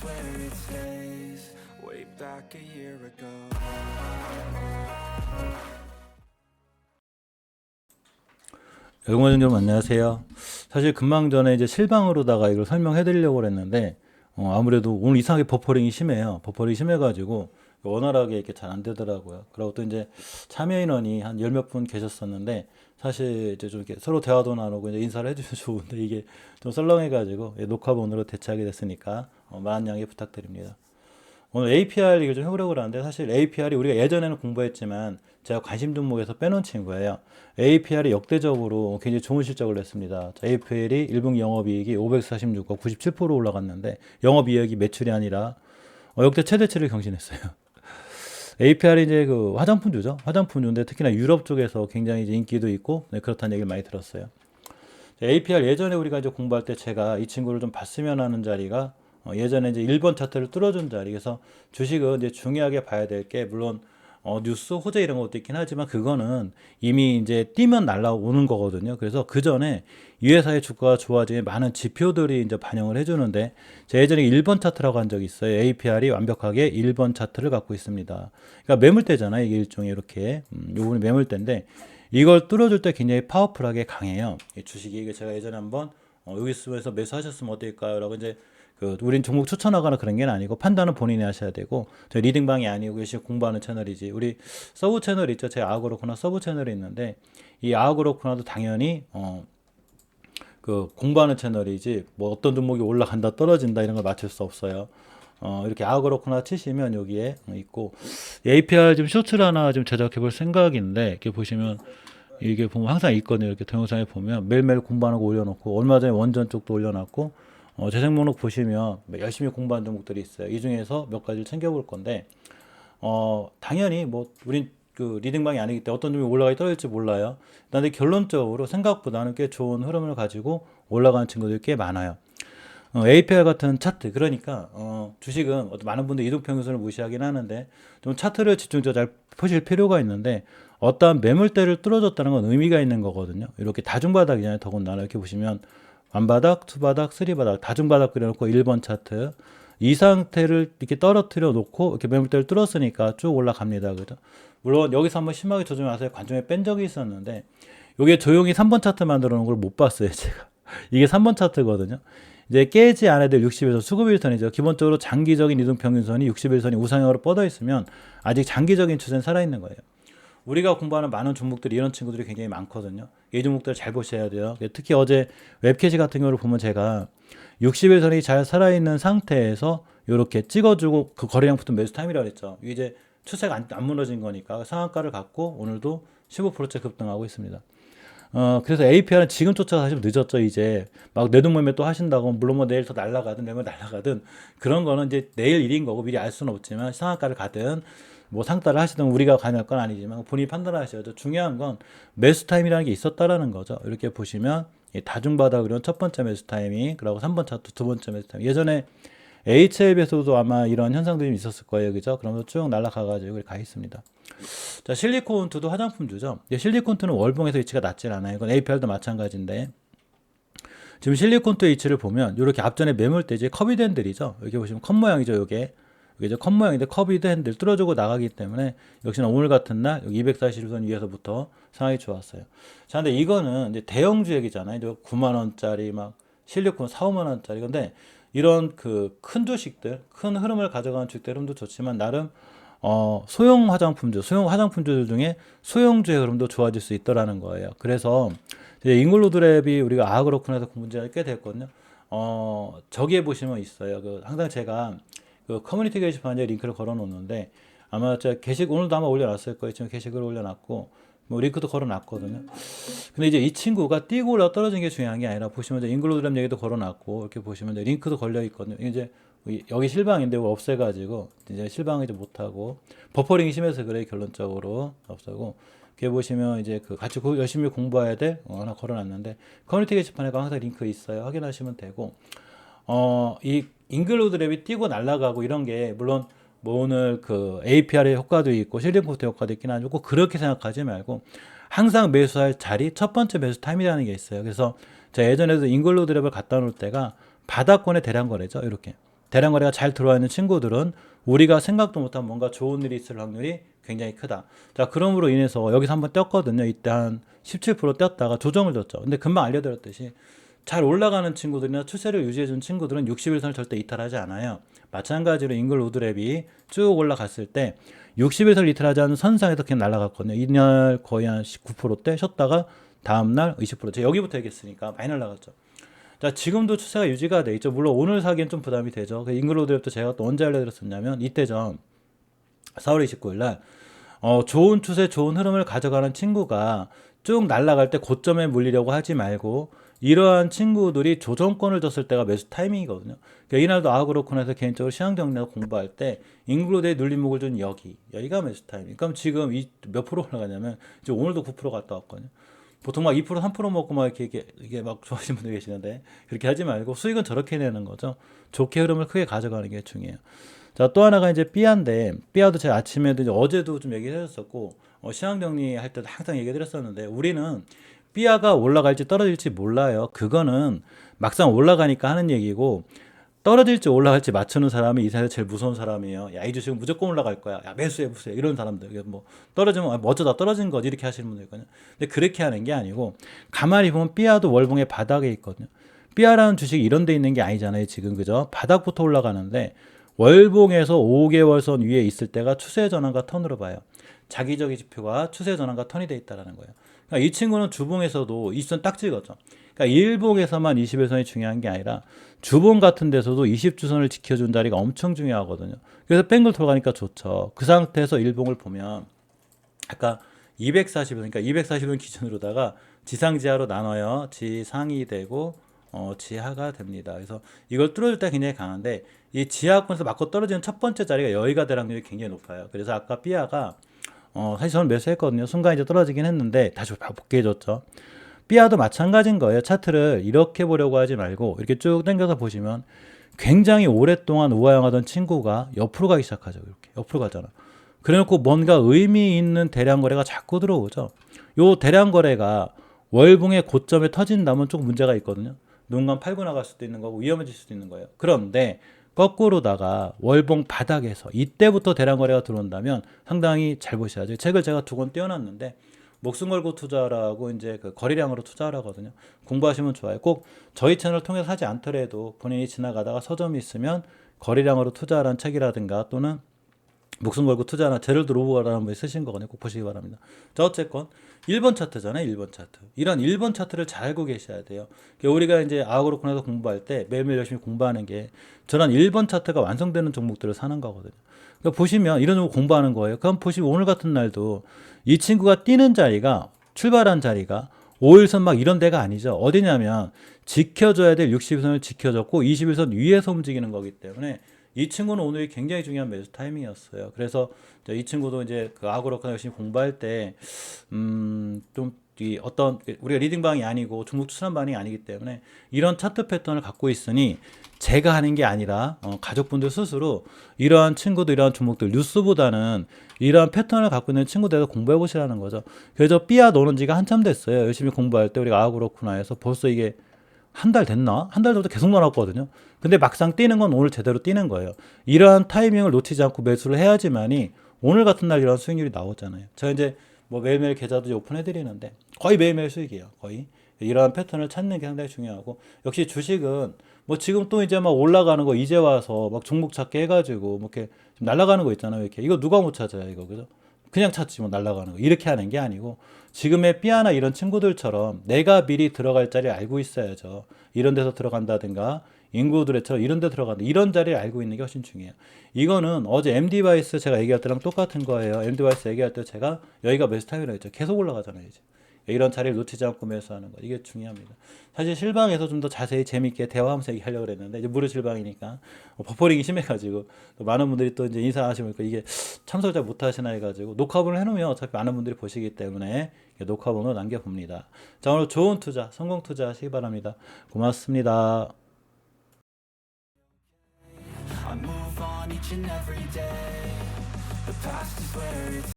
swear it stays way back a year ago. 여러분 안녕하세요. 사실 금방 전에 이제 실방으로다가 이걸 설명해 드리려고 했는데 아무래도 오늘 이상하게 버퍼링이 심해요. 버퍼링이 심해가지고 원활하게 이렇게 잘 안 되더라고요. 그리고 또 이제 참여 인원이 한 열 몇 분 계셨었는데 사실 이제 좀 이렇게 서로 대화도 나누고 이제 인사를 해주면 좋은데 이게 좀 썰렁해가지고 녹화본으로 대체하게 됐으니까 많은 양해 부탁드립니다. 오늘 APR 얘기를 좀 해보려고 하는데 사실 APR이 우리가 예전에는 공부했지만 제가 관심 종목에서 빼놓은 친구예요. APR이 역대적으로 굉장히 좋은 실적을 냈습니다. APR이 1분 영업이익이 546억 97% 올라갔는데 영업이익이 매출이 아니라 역대 최대치를 경신했어요. APR이 이제 그 화장품주죠. 화장품주인데 특히나 유럽 쪽에서 굉장히 이제 인기도 있고 그렇다는 얘기를 많이 들었어요. APR 예전에 우리가 이제 공부할 때 제가 이 친구를 좀 봤으면 하는 자리가 예전에 이제 1번 차트를 뚫어준 자리. 그래서 주식은 이제 중요하게 봐야 될 게 물론 뉴스, 호재 이런 것도 있긴 하지만 그거는 이미 이제 뛰면 날라오는 거거든요. 그래서 그 전에 이 회사의 주가가 좋아지는 많은 지표들이 이제 반영을 해주는데 제가 예전에 1번 차트라고 한 적이 있어요. APR이 완벽하게 1번 차트를 갖고 있습니다. 그러니까 매물대잖아요. 이게 일종의 이렇게 요번에 매물대인데 이걸 뚫어줄 때 굉장히 파워풀하게 강해요. 이 주식이 이게 제가 예전에 한번 여기 쓰면서 매수하셨으면 어떨까요? 라고 이제 우린 종목 추천하거나 그런 게 아니고 판단은 본인이 하셔야 되고 저희 리딩방이 아니고 열심히 공부하는 채널이지. 우리 서브 채널 있죠. 제 아그로코나 서브 채널이 있는데 이 아그로코나도 당연히 공부하는 채널이지 뭐 어떤 종목이 올라간다 떨어진다 이런 걸 맞출 수 없어요. 이렇게 아그로코나 치시면 여기에 있고 APR 좀 쇼츠를 하나 좀 제작해 볼 생각인데 이렇게 보시면 이게 보면 항상 있거든요. 이렇게 동영상에 보면 매일매일 공부하는 거 올려놓고 얼마 전에 원전 쪽도 올려놨고 재생 목록 보시면 열심히 공부한 종목들이 있어요. 이 중에서 몇 가지를 챙겨볼 건데 당연히 뭐 우린 그 리딩방이 아니기 때문에 어떤 종목이 올라가기 떨어질지 몰라요. 그런데 결론적으로 생각보다는 꽤 좋은 흐름을 가지고 올라가는 친구들이 꽤 많아요. APR 같은 차트 그러니까 주식은 많은 분들이 이동평균선을 무시하긴 하는데 좀 차트를 집중적으로 잘 보실 필요가 있는데 어떠한 매물대를 뚫어줬다는 건 의미가 있는 거거든요. 이렇게 다중바닥이잖아요. 더군다나 이렇게 보시면 완바닥, 투바닥, 쓰리바닥 다중바닥 그려놓고 1번 차트 이 상태를 이렇게 떨어뜨려 놓고 이렇게 매물대를 뚫었으니까 쭉 올라갑니다. 그죠? 물론 여기서 한번 심하게 조정하세요. 관점에 뺀 적이 있었는데 이게 조용히 3번 차트 만들어 놓은 걸 못 봤어요. 제가 이게 3번 차트거든요. 이제 깨지 않아야 될 60일선 수급일선이죠. 기본적으로 장기적인 이동평균선이 60일선이 우상향으로 뻗어 있으면 아직 장기적인 추세는 살아있는 거예요. 우리가 공부하는 많은 종목들이 이런 친구들이 굉장히 많거든요. 이 종목들 잘 보셔야 돼요. 특히 어제 웹캐시 같은 경우를 보면 제가 60일선이 잘 살아있는 상태에서 이렇게 찍어주고 그 거래량부터 매수 타임이라고 했죠. 이제 추세가 안 무너진 거니까 상한가를 갖고 오늘도 15%째 급등하고 있습니다. 그래서 APR은 지금 쫓아서 사실 늦었죠. 이제 막 내동매매 또 하신다고 물론 뭐 내일 더 날라가든 내일 날라가든 그런 거는 이제 내일 일인 거고 미리 알 수는 없지만 상한가를 가든 뭐 상따를 하시든 우리가 관여할 건 아니지만 본인이 판단하셔야죠. 중요한 건 매수 타임이라는 게 있었다라는 거죠. 이렇게 보시면 다중바닥 그런 첫 번째 매수 타이밍 그리고 3번 차트 두 번째 매수 타이밍 예전에 HLB에서도 아마 이런 현상들이 있었을 거예요. 그죠? 그러면서 쭉 날아가가지고 가 있습니다. 자, 실리콘투도 화장품주죠. 실리콘투는 월봉에서 위치가 낮질 않아요. 이건 APR도 마찬가지인데 지금 실리콘투 위치를 보면 이렇게 앞전에 매물대 이제 커비드 핸들이죠. 여기 보시면 컵 모양이죠. 이게 이제 컵 모양인데 커비드 핸들 뚫어주고 나가기 때문에 역시나 오늘 같은 날 여기 241선 위에서부터 상황이 좋았어요. 자, 근데 이거는 이제 대형주 얘기잖아요. 9만 원짜리 막 실리콘 4, 5만 원짜리. 근데 이런 그 큰 주식들, 큰 흐름을 가져가는 주식들 흐름도 좋지만 나름 소형 화장품주들 중에 소형주의 흐름도 좋아질 수 있더라는 거예요. 그래서 이제 잉글로드랩이 우리가 아그로콘에서 문제가 꽤 됐거든요. 저기에 보시면 있어요. 항상 제가 그 커뮤니티 게시판에 링크를 걸어 놓는데 아마 제가 오늘도 아마 올려놨을 거예요. 지금 게시글을 올려놨고 뭐 링크도 걸어놨거든요. 근데 이제 이 친구가 뛰고 올라 떨어진 게 중요한 게 아니라 보시면 이제 잉글로드랩 얘기도 걸어놨고 이렇게 보시면 이제 링크도 걸려 있거든요. 이제 여기 실방인데 이거 없애가지고 이제 실방을 이제 못하고 버퍼링이 심해서 그래 결론적으로 없애고 이렇게 보시면 이제 같이 열심히 공부해야 될 하나 걸어놨는데 커뮤니티 게시판에 항상 링크 있어요. 확인하시면 되고 이 잉글로드랩이 뛰고 날아가고 이런 게 물론 뭐 오늘 APR의 효과도 있고 실링포트 효과도 있긴 하죠. 꼭 그렇게 생각하지 말고 항상 매수할 자리 첫 번째 매수 타임이라는 게 있어요. 그래서 제가 예전에도 잉글로드랩을 갖다 놓을 때가 바닥권의 대량 거래죠. 이렇게 대량 거래가 잘 들어와 있는 친구들은 우리가 생각도 못한 뭔가 좋은 일이 있을 확률이 굉장히 크다. 자, 그럼으로 인해서 여기서 한번 떴거든요. 이때 한 17% 떴다가 조정을 줬죠. 근데 금방 알려드렸듯이 잘 올라가는 친구들이나 추세를 유지해준 친구들은 61선을 절대 이탈하지 않아요. 마찬가지로 잉글우드랩이 쭉 올라갔을 때 61선을 이탈하지 않은 선상에서 그냥 날아갔거든요. 이날 거의 한 19%대 쉬었다가 다음날 20%. 제가 여기부터 얘기했으니까 많이 날아갔죠. 자, 지금도 추세가 유지가 돼 있죠. 물론 오늘 사기엔 좀 부담이 되죠. 잉글우드랩도 제가 또 언제 알려드렸었냐면 이때전 4월 29일 날 좋은 추세, 좋은 흐름을 가져가는 친구가 쭉 날아갈 때 고점에 물리려고 하지 말고 이러한 친구들이 조정권을 줬을 때가 매수 타이밍이거든요. 그러니까 이날도 그렇구나 해서 개인적으로 시황 정리하고 공부할 때 잉글우드에 눌림목을 준 여기가 매수 타이밍. 그럼 지금 몇 프로 올라가냐면 지금 오늘도 9% 갔다 왔거든요. 보통 막 2%, 3% 먹고 막 이게 막 좋아하시는 분들 계시는데 그렇게 하지 말고 수익은 저렇게 내는 거죠. 좋게 흐름을 크게 가져가는 게 중요해요. 자, 또 하나가 이제 삐아인데, 삐아도 제가 아침에도 이제 어제도 좀 얘기를 해줬었고, 시황 정리할 때도 항상 얘기 드렸었는데, 우리는 삐아가 올라갈지 떨어질지 몰라요. 그거는 막상 올라가니까 하는 얘기고, 떨어질지 올라갈지 맞추는 사람이 이 세상에서 제일 무서운 사람이에요. 야, 이 주식은 무조건 올라갈 거야. 야, 매수해. 이런 사람들. 뭐, 떨어지면, 어쩌다 떨어진 거지. 이렇게 하시는 분들 있거든요. 근데 그렇게 하는 게 아니고, 가만히 보면 삐아도 월봉의 바닥에 있거든요. 삐아라는 주식이 이런 데 있는 게 아니잖아요. 지금, 그죠? 바닥부터 올라가는데, 월봉에서 5개월선 위에 있을 때가 추세 전환과 턴으로 봐요. 자기적인 지표가 추세 전환과 턴이 돼 있다는 거예요. 그러니까 이 친구는 주봉에서도 20선 딱 찍었죠. 그러니까 일봉에서만 21선이 중요한 게 아니라 주봉 같은 데서도 20주선을 지켜준 자리가 엄청 중요하거든요. 그래서 뱅글 돌아가니까 좋죠. 그 상태에서 일봉을 보면 아까 240원, 그러니까 240원 기준으로다가 지상지하로 나눠요. 지상이 되고 지하가 됩니다. 그래서 이걸 뚫어줄 때 굉장히 강한데 이 지하권에서 맞고 떨어지는 첫 번째 자리가 여기가 될 확률이 굉장히 높아요. 그래서 아까 삐아가 사실 저는 매수했거든요. 순간 이제 떨어지긴 했는데 다시 복귀해줬죠. 삐아도 마찬가지인 거예요. 차트를 이렇게 보려고 하지 말고 이렇게 쭉 당겨서 보시면 굉장히 오랫동안 우하향하던 친구가 옆으로 가기 시작하죠. 이렇게 옆으로 가잖아. 그래놓고 뭔가 의미 있는 대량 거래가 자꾸 들어오죠. 요 대량 거래가 월봉의 고점에 터진다면 조금 문제가 있거든요. 누군가 팔고 나갈 수도 있는 거고 위험해질 수도 있는 거예요. 그런데 거꾸로다가 월봉 바닥에서 이때부터 대량 거래가 들어온다면 상당히 잘 보셔야죠. 책을 제가 2권 띄워놨는데 목숨 걸고 투자라고 이제 그 거래량으로 투자하거든요. 공부하시면 좋아요. 꼭 저희 채널을 통해서 하지 않더라도 본인이 지나가다가 서점이 있으면 거래량으로 투자하라는 책이라든가 또는 목숨 걸고 투자나 제럴드 로브가라는 분이 쓰신 거거든요. 꼭 보시기 바랍니다. 자, 어쨌건 1번 차트잖아요. 1번 차트. 이런 1번 차트를 잘 알고 계셔야 돼요. 우리가 이제 아그로콘에서 공부할 때 매일매일 열심히 공부하는 게 저런 1번 차트가 완성되는 종목들을 사는 거거든요. 그러니까 보시면 이런 종목 공부하는 거예요. 그럼 보시면 오늘 같은 날도 이 친구가 뛰는 자리가 출발한 자리가 5일선 막 이런 데가 아니죠. 어디냐면 지켜줘야 될 60일선을 지켜줬고 21선 위에서 움직이는 거기 때문에 이 친구는 오늘이 굉장히 중요한 매수 타이밍이었어요. 그래서 이 친구도 이제 그 아그로콘 열심히 공부할 때 좀 어떤 우리가 리딩방이 아니고 종목 추천 방이 아니기 때문에 이런 차트 패턴을 갖고 있으니 제가 하는 게 아니라 가족분들 스스로 이러한 친구들 이러한 종목들 뉴스보다는 이러한 패턴을 갖고 있는 친구들에서 공부해 보시라는 거죠. 그래서 삐아 노는 지가 한참 됐어요. 열심히 공부할 때 우리가 그렇구나 해서 벌써 이게 한 달 됐나? 한 달 전부터 계속 넣어놨거든요. 근데 막상 뛰는 건 오늘 제대로 뛰는 거예요. 이러한 타이밍을 놓치지 않고 매수를 해야지만이 오늘 같은 날 이런 수익률이 나오잖아요. 제가 이제 뭐 매일매일 계좌도 오픈해드리는데 거의 매일매일 수익이에요. 거의. 이러한 패턴을 찾는 게 상당히 중요하고 역시 주식은 뭐 지금 또 이제 막 올라가는 거 이제 와서 막 종목 찾기 해가지고 뭐 이렇게 날아가는 거 있잖아요. 이렇게 이거 누가 못 찾아요, 이거 그죠? 그냥 찾지 뭐 날아가는 거 이렇게 하는 게 아니고 지금의 삐아나 이런 친구들처럼 내가 미리 들어갈 자리를 알고 있어야죠. 이런 데서 들어간다든가 인구들처럼 이런 데 들어간다. 이런 자리를 알고 있는 게 훨씬 중요해요. 이거는 어제 MD바이스 제가 얘기할 때랑 똑같은 거예요. MD바이스 얘기할 때 제가 여기가 매수 타임이라고 했죠. 계속 올라가잖아요, 이제. 이런 자리를 놓치지 않고 매수하는 거. 이게 중요합니다. 사실 실방에서 좀 더 자세히 재밌게 대화하면서 얘기하려고 그랬는데 이제 무료 실방이니까 버퍼링이 심해가지고 또 많은 분들이 또 이제 인사하시니까 이게 참석을 잘 못하시나 해가지고 녹화본을 해놓으면 어차피 많은 분들이 보시기 때문에 녹화본으로 남겨봅니다. 자, 오늘 좋은 투자, 성공 투자 하시기 바랍니다. 고맙습니다. I move on each and every day. The past is where it's